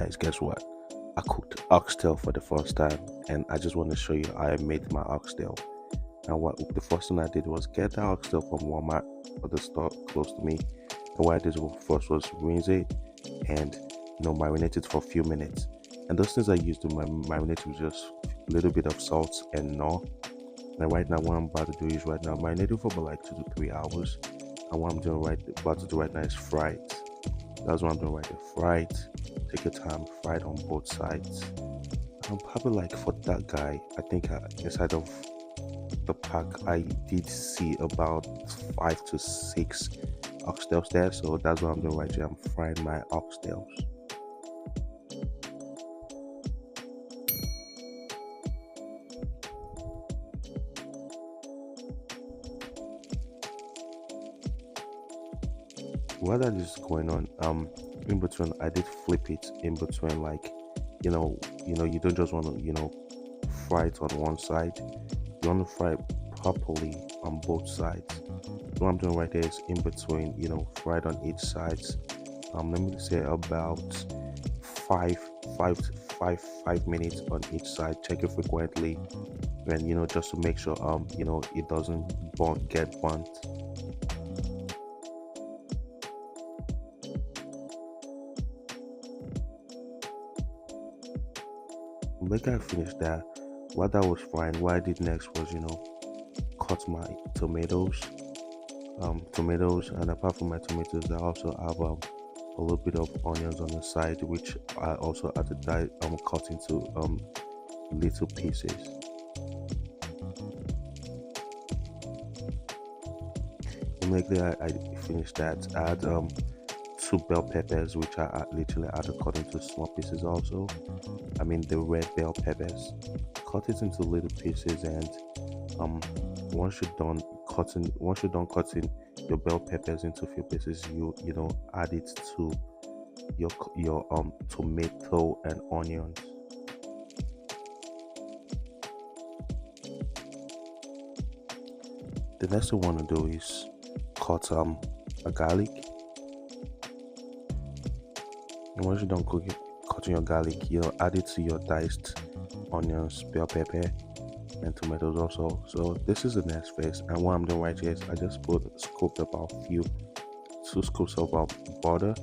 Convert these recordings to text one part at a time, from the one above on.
guys, guess what? I cooked oxtail for the first time, and I just want to show you how I made my oxtail. Now, what the first thing I did was get the oxtail from Walmart or the store close to me. And what I did first was rinse it and marinate it for a few minutes. And those things I used to marinate was just a little bit of salt and nor. Now, right now, what I'm about to do is marinate it for about like 2 to 3 hours. And what I'm about to do right now is fry it. That's what I'm doing right there. Fry it. Take your time. Fry it on both sides. I'm probably like for that guy. I think inside of the pack, I did see about 5 to 6 oxtails there. So that's what I'm doing right here. I'm frying my oxtails. While that is going on, in between I did flip it in between, like you don't just want to fry it on one side. You want to fry it properly on both sides. What I'm doing right here is in between, fry it on each side. Let me say about 5 minutes on each side. Check it frequently, and just to make sure it doesn't get burnt. Like I finished that, while that was frying, what I did next was cut my tomatoes, and apart from my tomatoes, I also have a little bit of onions on the side, which I also had to cut into little pieces. Immediately I finished that, I had 2 bell peppers, which I literally had to cut into small pieces also. I mean the red bell peppers. Cut it into little pieces, and once you're done cutting your bell peppers into a few pieces, you add it to your tomato and onions. The next thing you want to do is cut a garlic. And once you're done cutting your garlic, add it to your diced onions, bell pepper, and tomatoes also. So this is the next phase, and what I'm doing right here is I just scooped about 2 scoops of butter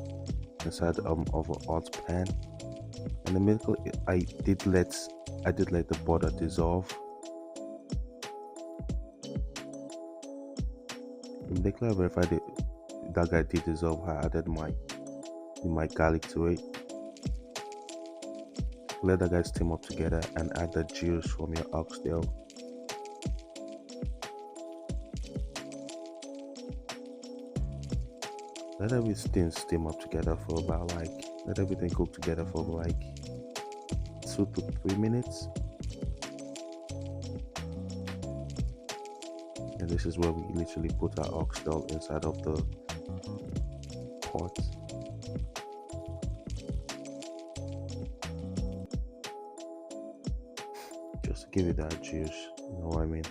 inside of a hot pan, and immediately I did let the butter dissolve. Immediately I verified that guy did dissolve, I added my garlic to it. Let the guys steam up together and add the juice from your oxtail. Let everything steam up together for about let everything cook together for like 2 to 3 minutes. And this is where we literally put our oxtail inside of the pot. Just to give it that juice, you know what I mean?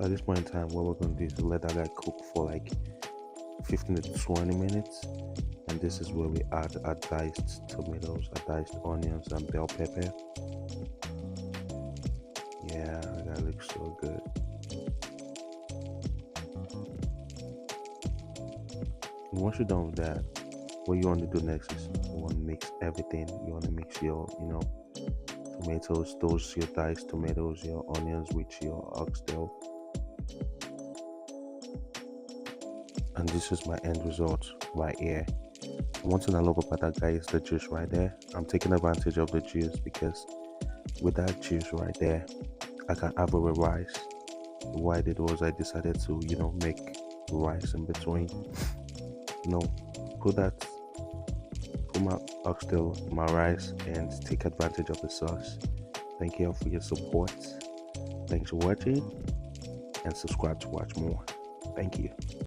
At this point in time, what we're going to do is let that guy cook for like 15 to 20 minutes. And this is where we add our diced tomatoes, our diced onions, and bell pepper. Yeah, that looks so good. And once you're done with that, what you want to do next is you want to mix everything. You want to mix your, tomatoes, your diced tomatoes, your onions with your oxtail. And this is my end result right here. One thing I love about that guy is the juice right there. I'm taking advantage of the juice because with that juice right there, I can have it with rice. What I did was I decided to, make rice in between. Put my oxtail, my rice, and take advantage of the sauce. Thank you all for your support. Thanks for watching, and subscribe to watch more. Thank you.